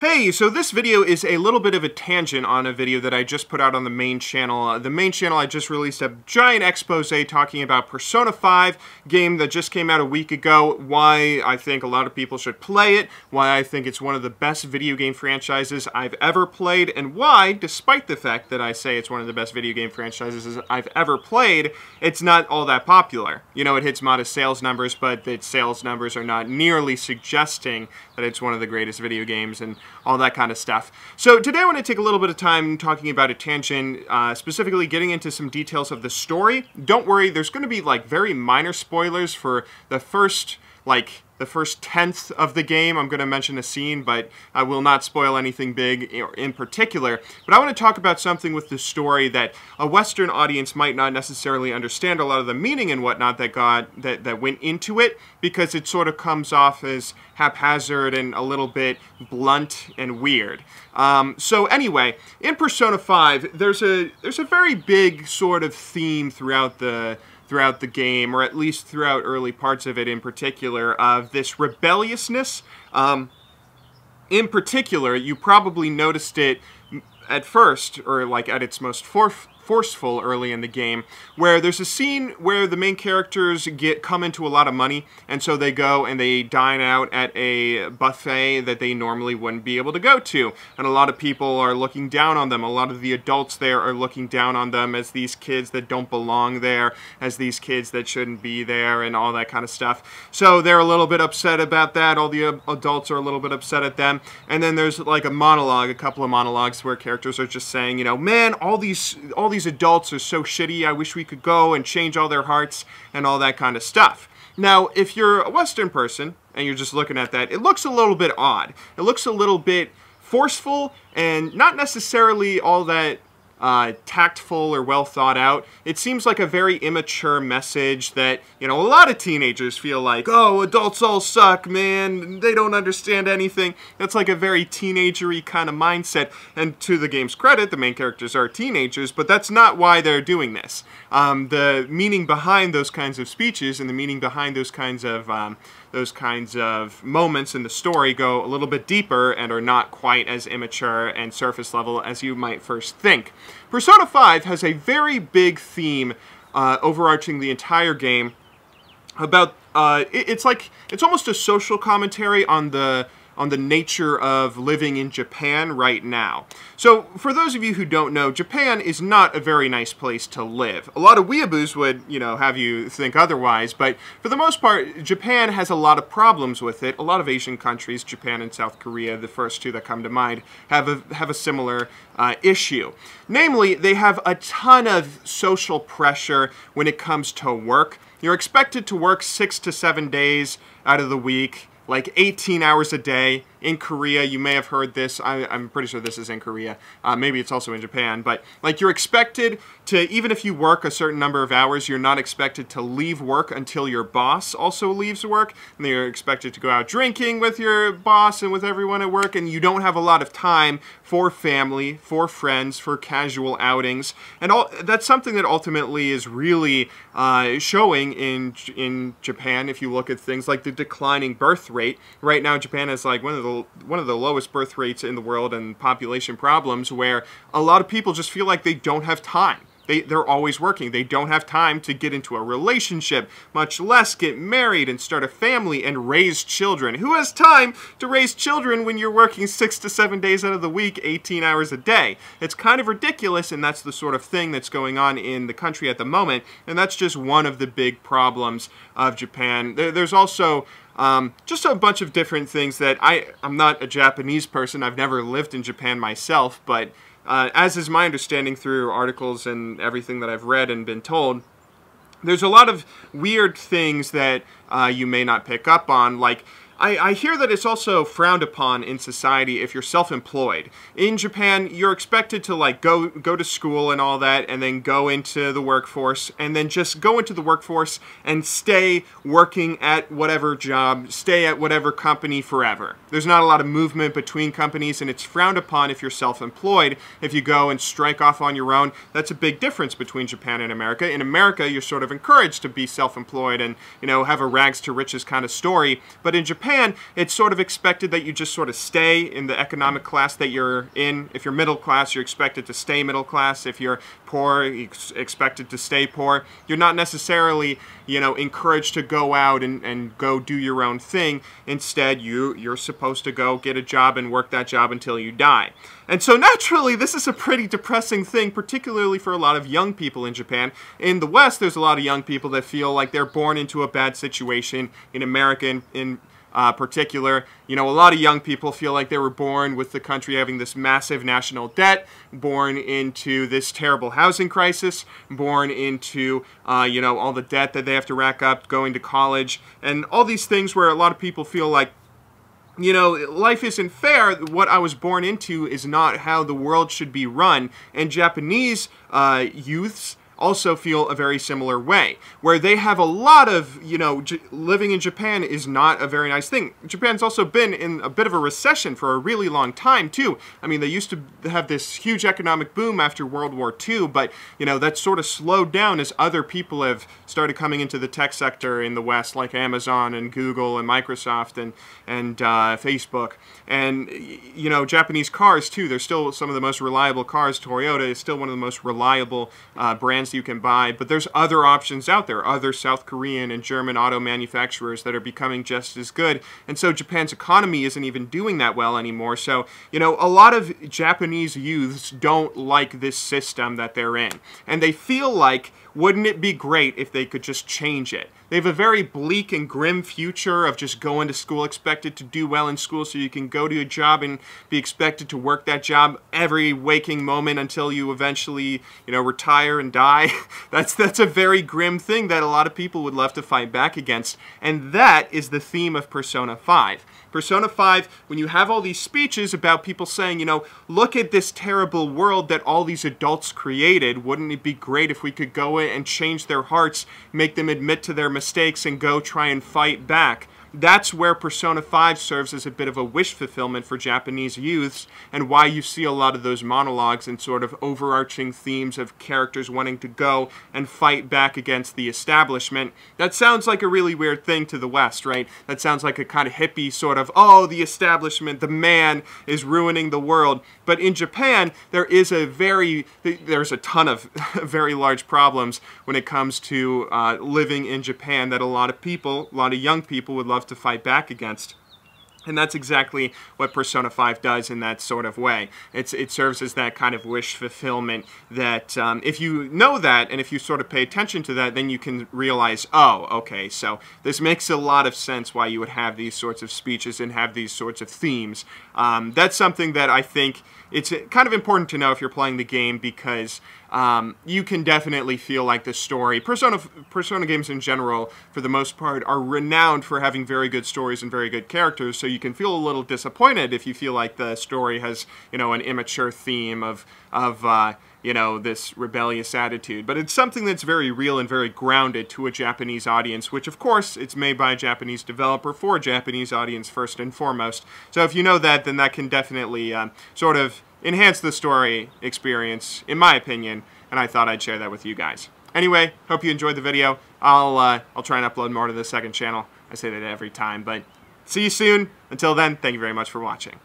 Hey, so this video is a little bit of a tangent on a video that I just put out on the main channel. The main channel, I just released a giant expose talking about Persona 5, game that just came out a week ago, why I think a lot of people should play it, why I think it's one of the best video game franchises I've ever played, and why, despite the fact that I say it's one of the best video game franchises I've ever played, it's not all that popular. You know, it hits modest sales numbers, but its sales numbers are not nearly suggesting that it's one of the greatest video games and all that kind of stuff. So today I want to take a little bit of time talking about a tangent, specifically getting into some details of the story. Don't worry, there's going to be like very minor spoilers for the first tenth of the game. I'm going to mention a scene, but I will not spoil anything big in particular. But I want to talk about something with the story that a Western audience might not necessarily understand a lot of the meaning and whatnot that went into it, because it sort of comes off as haphazard and a little bit blunt and weird. So anyway, in Persona 5, there's a very big sort of theme throughout the game, or at least throughout early parts of it in particular, of this rebelliousness. In particular, you probably noticed it at first, or like at its most forceful early in the game, where there's a scene where the main characters come into a lot of money, and so they go and they dine out at a buffet that they normally wouldn't be able to go to, and a lot of people are looking down on them. A lot of the adults there are looking down on them as these kids that don't belong there, as these kids that shouldn't be there, and all that kind of stuff. So they're a little bit upset about that. All the adults are a little bit upset at them, and then there's like a couple of monologues where characters are just saying, you know, man, all these adults are so shitty, I wish we could go and change all their hearts and all that kind of stuff. Now, if you're a Western person and you're just looking at that, it looks a little bit odd. It looks a little bit forceful and not necessarily all that tactful or well thought out. It seems like a very immature message that, you know, a lot of teenagers feel like, oh, adults all suck, man, they don't understand anything. That's like a very teenagery kind of mindset, and to the game's credit, the main characters are teenagers, but that's not why they're doing this. The meaning behind those kinds of speeches and the meaning behind those kinds of moments in the story go a little bit deeper and are not quite as immature and surface level as you might first think. Persona 5 has a very big theme overarching the entire game about, it's almost a social commentary on the nature of living in Japan right now. So, for those of you who don't know, Japan is not a very nice place to live. A lot of weeaboos would, you know, have you think otherwise, but for the most part, Japan has a lot of problems with it. A lot of Asian countries, Japan and South Korea, the first two that come to mind, have a similar issue. Namely, they have a ton of social pressure when it comes to work. You're expected to work 6 to 7 days out of the week, like 18 hours a day. In Korea, you may have heard this, I'm pretty sure this is in Korea, maybe it's also in Japan, but like you're expected to, even if you work a certain number of hours, you're not expected to leave work until your boss also leaves work, and you're expected to go out drinking with your boss and with everyone at work, and you don't have a lot of time for family, for friends, for casual outings, and that's something that ultimately is really showing in Japan. If you look at things like the declining birth rate, right now Japan is like one of the lowest birth rates in the world, and population problems where a lot of people just feel like they don't have time. They're always working. They don't have time to get into a relationship, much less get married and start a family and raise children. Who has time to raise children when you're working 6 to 7 days out of the week, 18 hours a day? It's kind of ridiculous, and that's the sort of thing that's going on in the country at the moment, and that's just one of the big problems of Japan. There's also just a bunch of different things that I'm not a Japanese person. I've never lived in Japan myself, but as is my understanding through articles and everything that I've read and been told, there's a lot of weird things that you may not pick up on, like I hear that it's also frowned upon in society if you're self-employed. In Japan, you're expected to like go to school and all that, and then go into the workforce, and then just go into the workforce and stay working at whatever job, stay at whatever company forever. There's not a lot of movement between companies, and it's frowned upon if you're self-employed. If you go and strike off on your own, that's a big difference between Japan and America. In America, you're sort of encouraged to be self-employed and, you know, have a rags to riches kind of story, but in Japan, Japan, it's sort of expected that you just sort of stay in the economic class that you're in. If you're middle class, you're expected to stay middle class. If you're poor, you're expected to stay poor. You're not necessarily, you know, encouraged to go out and go do your own thing. Instead, you're supposed to go get a job and work that job until you die. And so naturally, this is a pretty depressing thing, particularly for a lot of young people in Japan. In the West, there's a lot of young people that feel like they're born into a bad situation. In America, in particular, you know, a lot of young people feel like they were born with the country having this massive national debt, born into this terrible housing crisis, born into, you know, all the debt that they have to rack up going to college, and all these things where a lot of people feel like, you know, life isn't fair. What I was born into is not how the world should be run. And Japanese youths also feel a very similar way, where they have a lot of, you know, living in Japan is not a very nice thing. Japan's also been in a bit of a recession for a really long time, too. I mean, they used to have this huge economic boom after World War II, but, you know, that sort of slowed down as other people have started coming into the tech sector in the West, like Amazon and Google and Microsoft and Facebook. And, you know, Japanese cars, too, they're still some of the most reliable cars. Toyota is still one of the most reliable brands you can buy, but there's other options out there, other South Korean and German auto manufacturers that are becoming just as good, and so Japan's economy isn't even doing that well anymore. So, you know, a lot of Japanese youths don't like this system that they're in, and they feel like, wouldn't it be great if they could just change it? They have a very bleak and grim future of just going to school, expected to do well in school so you can go to a job and be expected to work that job every waking moment until you eventually, you know, retire and die. That's a very grim thing that a lot of people would love to fight back against. And that is the theme of Persona 5. Persona 5, when you have all these speeches about people saying, you know, look at this terrible world that all these adults created, wouldn't it be great if we could go in and change their hearts, make them admit to their mistakes and go try and fight back? That's where Persona 5 serves as a bit of a wish fulfillment for Japanese youths, and why you see a lot of those monologues and sort of overarching themes of characters wanting to go and fight back against the establishment. That sounds like a really weird thing to the West, right? That sounds like a kind of hippie sort of, oh, the establishment, the man is ruining the world. But in Japan, there's a ton of very large problems when it comes to living in Japan that a lot of young people would love to fight back against. And that's exactly what Persona 5 does in that sort of way. It serves as that kind of wish fulfillment that if you know that, and if you sort of pay attention to that, then you can realize, oh, okay, so this makes a lot of sense why you would have these sorts of speeches and have these sorts of themes. That's something that I think it's kind of important to know if you're playing the game, because you can definitely feel like the story. Persona games in general, for the most part, are renowned for having very good stories and very good characters, so you can feel a little disappointed if you feel like the story has, you know, an immature theme of you know, this rebellious attitude. But it's something that's very real and very grounded to a Japanese audience, which, of course, it's made by a Japanese developer for a Japanese audience first and foremost. So if you know that, then that can definitely sort of enhance the story experience, in my opinion, and I thought I'd share that with you guys. Anyway, hope you enjoyed the video. I'll try and upload more to the second channel. I say that every time, but see you soon. Until then, thank you very much for watching.